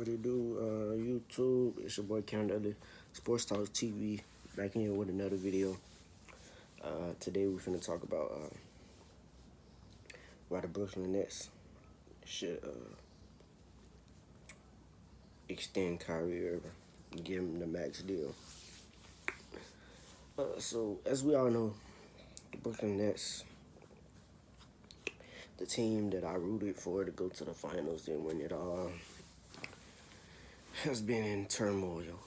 What it do, YouTube? It's your boy Canada, Sports Talk TV, back in here with another video. Today we're finna talk about why the Brooklyn Nets should extend Kyrie Irving and give him the max deal. So as we all know, the Brooklyn Nets, the team that I rooted for to go to the finals and win it all, has been in turmoil.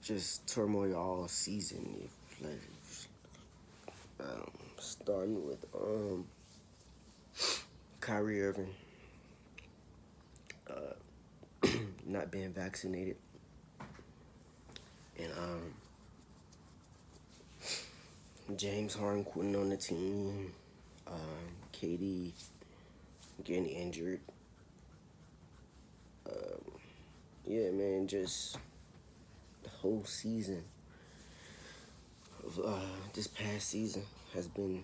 Just turmoil all season. Starting with Kyrie Irving not being vaccinated, and James Harden quitting on the team, KD getting injured. Yeah, man, just the whole season of this past season has been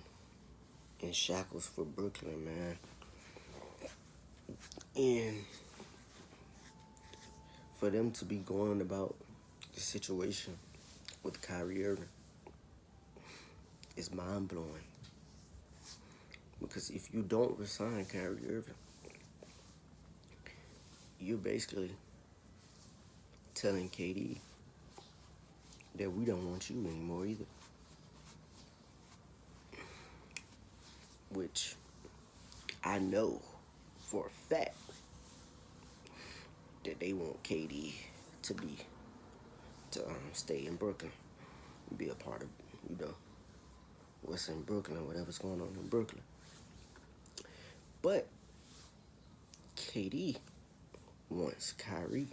in shackles for Brooklyn, man. And for them to be going about the situation with Kyrie Irving is mind-blowing. Because if you don't resign Kyrie Irving, you're basically telling KD that we don't want you anymore either. Which I know for a fact that they want KD to stay in Brooklyn and be a part of, what's in Brooklyn, whatever's going on in Brooklyn. But KD wants Kyrie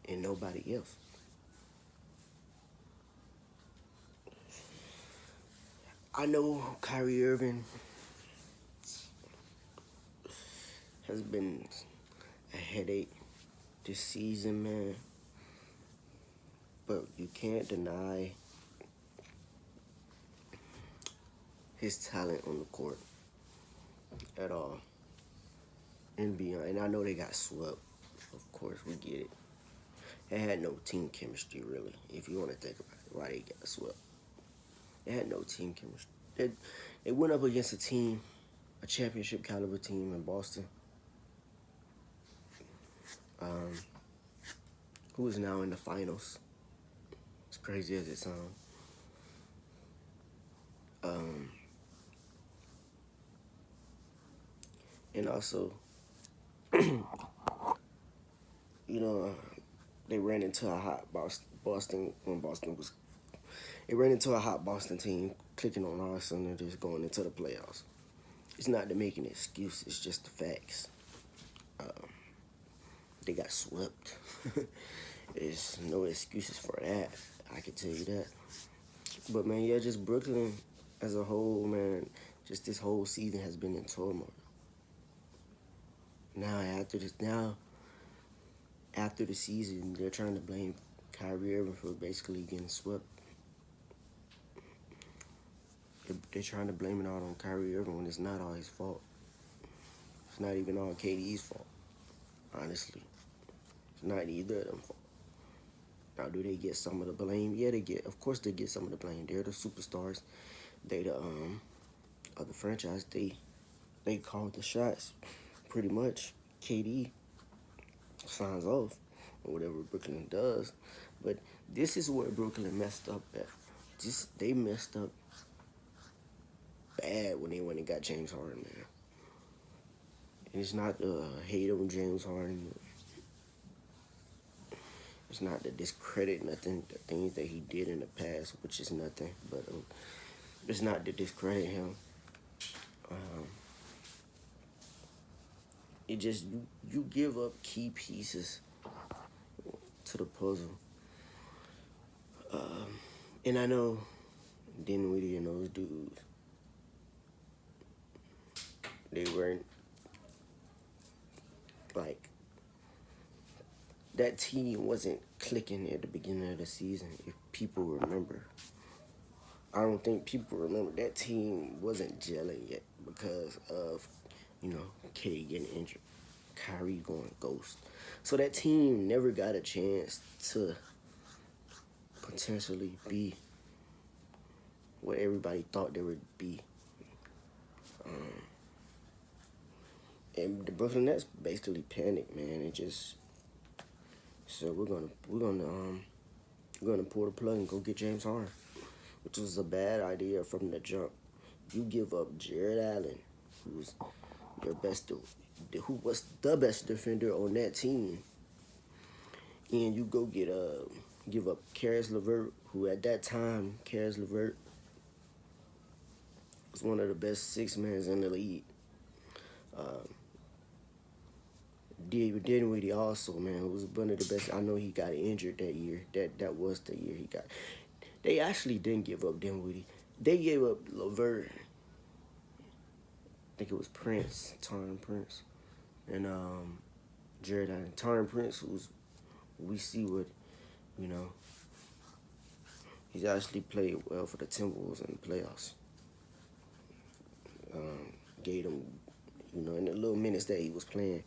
and nobody else. I know Kyrie Irving has been a headache this season, man. But you can't deny his talent on the court at all. And beyond. And I know they got swept. Of course, we get it. They had no team chemistry, really, if you want to think about it, why they got swept. They had no team chemistry. They went up against a championship caliber team in Boston, who is now in the finals. As crazy as it sounds. And also, they ran into a hot Boston when Boston was. They ran into a hot Boston team, clicking on all cylinders, going into the playoffs. It's not to make an excuse. It's just the facts. They got swept. There's no excuses for that. I can tell you that. But man, yeah, just Brooklyn as a whole, man. Just this whole season has been in turmoil. Now after the season, they're trying to blame Kyrie Irving for basically getting swept. They're trying to blame it all on Kyrie Irving when it's not all his fault. It's not even all KD's fault, honestly. It's not either of them fault. Now, do they get some of the blame? Yeah, of course they get some of the blame. They're the superstars. They the of the franchise. They called the shots, pretty much. KD signs off or whatever Brooklyn does. But this is where Brooklyn messed up at. They messed up bad when they went and got James Harden, man. And it's not to hate on James Harden. It's not to discredit nothing, the things that he did in the past, which is nothing. But it's not to discredit him. It just, you give up key pieces to the puzzle. And I know Dinwiddie and those dudes, they weren't like, that team wasn't clicking at the beginning of the season, if people remember. I don't think people remember that team wasn't gelling yet because of K getting injured, Kyrie going ghost. So that team never got a chance to potentially be what everybody thought they would be. And the Brooklyn Nets basically panicked, man, and just said we're gonna pull the plug and go get James Harden, which was a bad idea from the jump. You give up Jared Allen, who's your best, who was the best defender on that team, and you go give up Karis LeVert, who at that time Karis LeVert was one of the best six men in the league. Dinwiddie also, man, was one of the best. I know he got injured that year. That was the year he got. They actually didn't give up Dinwiddie. They gave up LeVert. I think it was Taurean Prince, and Jared Allen. Taurean Prince, who's we see what you know. He's actually played well for the Timberwolves in the playoffs. Gave him, in the little minutes that he was playing,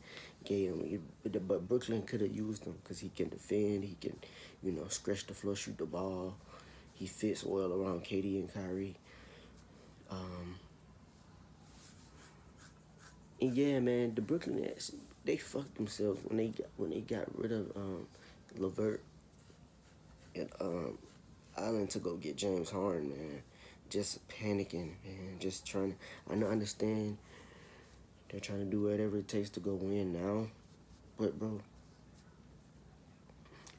but Brooklyn could have used him because he can defend, he can, stretch the floor, shoot the ball. He fits well around KD and Kyrie. And yeah, man, the Brooklyn Nets, they fucked themselves when they got rid of LeVert and Allen to go get James Harden, man. Just panicking, man. Just trying to. I understand they're trying to do whatever it takes to go win now, but bro.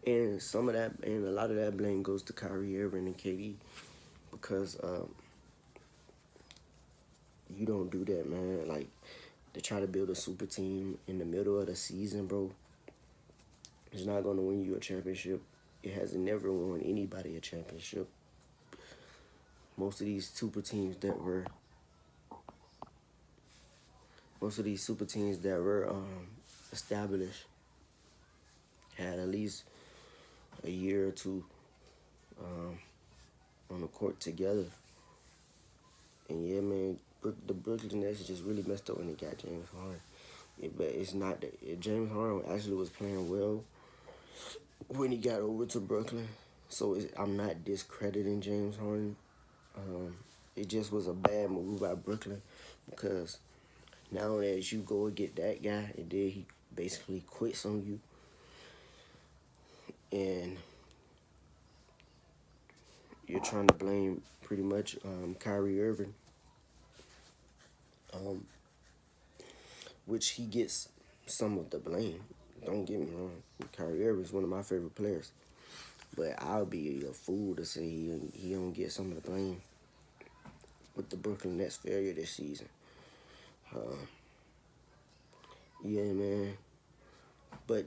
And a lot of that blame goes to Kyrie Irving and KD because you don't do that, man. Like, they try to build a super team in the middle of the season, bro. It's not going to win you a championship. It has never won anybody a championship. Most of these super teams that were established had at least a year or two on the court together. And yeah, man, the Brooklyn Nets just really messed up when they got James Harden. But it's not that James Harden actually was playing well when he got over to Brooklyn. So I'm not discrediting James Harden. It just was a bad move by Brooklyn because now that you go and get that guy and then he basically quits on you, and you're trying to blame pretty much Kyrie Irving, which he gets some of the blame. Don't get me wrong. Kyrie Irving is one of my favorite players. But I'll be a fool to say he don't get some of the blame with the Brooklyn Nets failure this season. Yeah, man. But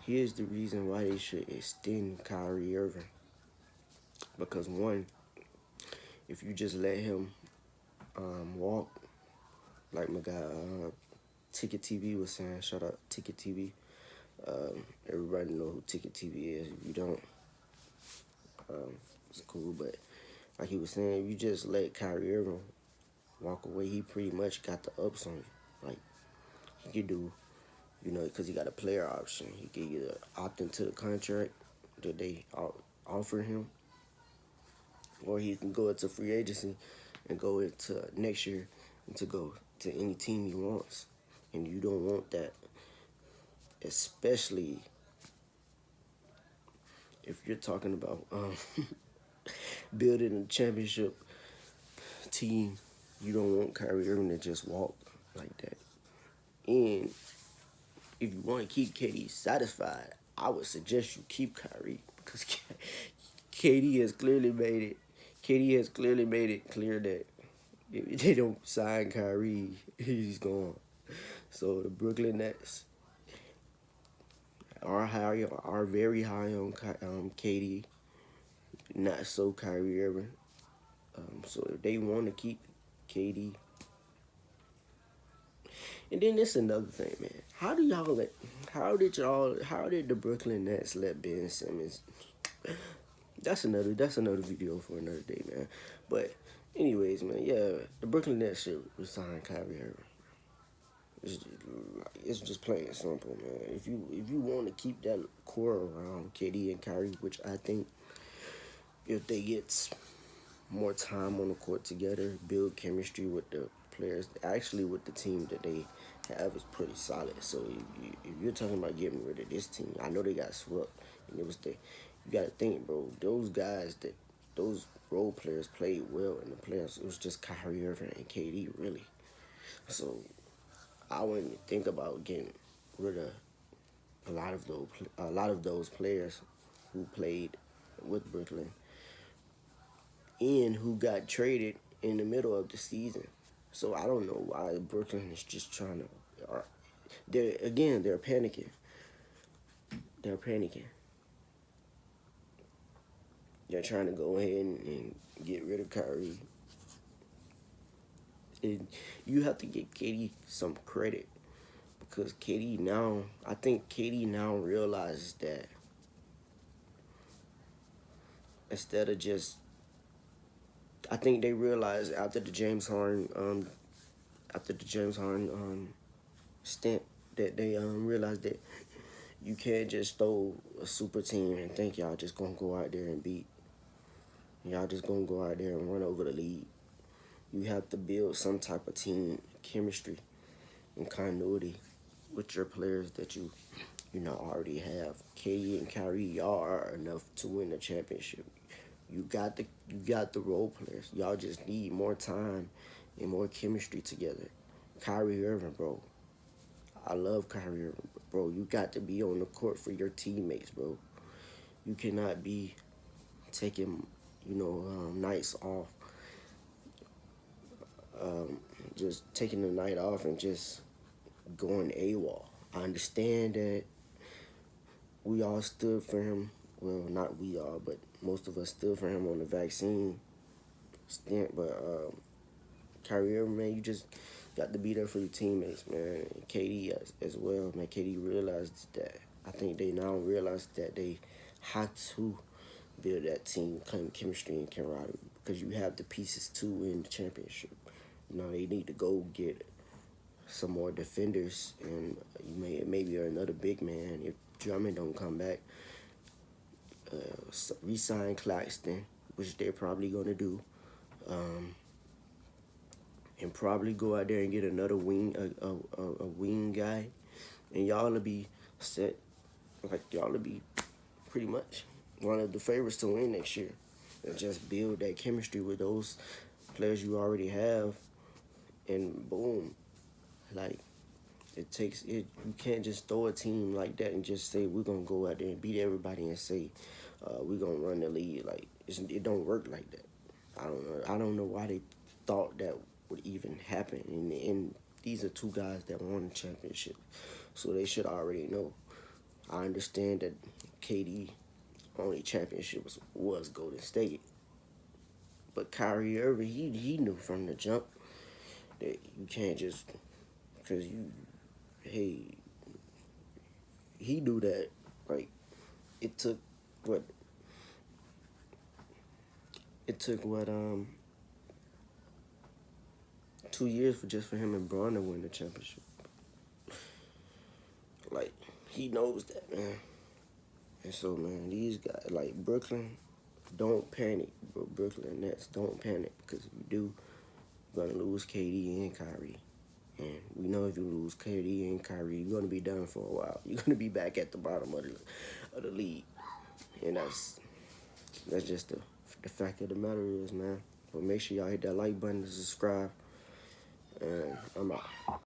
here's the reason why they should extend Kyrie Irving. Because one, if you just let him walk, like my guy Ticket TV was saying, shout out Ticket TV. Everybody know who Ticket TV is. If you don't, it's cool. But like he was saying, if you just let Kyrie Irving walk away, he pretty much got the ups on you. Like, he could do, because he got a player option. He could either opt into the contract that they offer him, or he can go into free agency and go into next year and to go to any team he wants. And you don't want that, especially if you're talking about building a championship team. You don't want Kyrie Irving to just walk like that. And if you want to keep KD satisfied, I would suggest you keep Kyrie because KD has clearly made it. KD has clearly made it clear that if they don't sign Kyrie, he's gone. So the Brooklyn Nets are very high on KD, not so Kyrie Irving. So if they want to keep KD, and then there's another thing, man. How did the Brooklyn Nets let Ben Simmons? That's another video for another day, man. But anyways, man, yeah, the Brooklyn Nets should resign Kyrie Irving. It's, it's just plain and simple, man. If you want to keep that core around KD and Kyrie, which I think if they get more time on the court together, build chemistry with the players, actually with the team that they have is pretty solid. So if you're talking about getting rid of this team, I know they got swept, and it was the you got to think, bro. Those role players played well in the playoffs. It was just Kyrie Irving and KD really. So I wouldn't think about getting rid of a lot of those players who played with Brooklyn and who got traded in the middle of the season. So I don't know why Brooklyn is just trying to. They're panicking. They're panicking. They're trying to go ahead and get rid of Kyrie. And you have to give KD some credit because I think KD now realizes that instead of just, I think they realized after the James Harden stint, that they realized that you can't just throw a super team and think y'all just gonna go out there and beat. Y'all just gonna go out there and run over the league. You have to build some type of team chemistry and continuity with your players that already have. KD and Kyrie, y'all are enough to win the championship. You got the role players. Y'all just need more time and more chemistry together. Kyrie Irving, bro. I love Kyrie Irving, bro. You got to be on the court for your teammates, bro. You cannot be taking, nights off, just taking the night off and just going AWOL. I understand that we all stood for him. Well, not we all, but most of us stood for him on the vaccine stint. But Kyrie Irving, man, you just got to be there for your teammates, man. And KD as well, man. KD realized that. I think they now realize that they have to build that team chemistry and camaraderie because you have the pieces to win the championship. They need to go get some more defenders and maybe another big man if Drummond don't come back. Resign Claxton, which they're probably gonna do. And probably go out there and get another wing guy, and y'all will be set. Like y'all will be pretty much one of the favorites to win next year, and just build that chemistry with those players you already have, and boom, like it takes it. You can't just throw a team like that and just say we're gonna go out there and beat everybody and say we're gonna run the league. Like it don't work like that. I don't know why they thought that would even happen. And these are two guys that won the championship, so they should already know. I understand that KD only championship was Golden State, but Kyrie Irving he knew from the jump that you can't just because he knew that like it took what it took what 2 years for him and Braun to win the championship. Like he knows that, man. And so, man, these guys like Brooklyn, don't panic, bro. Brooklyn Nets, don't panic because if you do, you're gonna lose KD and Kyrie. And we know if you lose KD and Kyrie, you're gonna be done for a while. You're gonna be back at the bottom of the league, and that's just the fact of the matter is, man. But make sure y'all hit that like button to subscribe, and I'm out.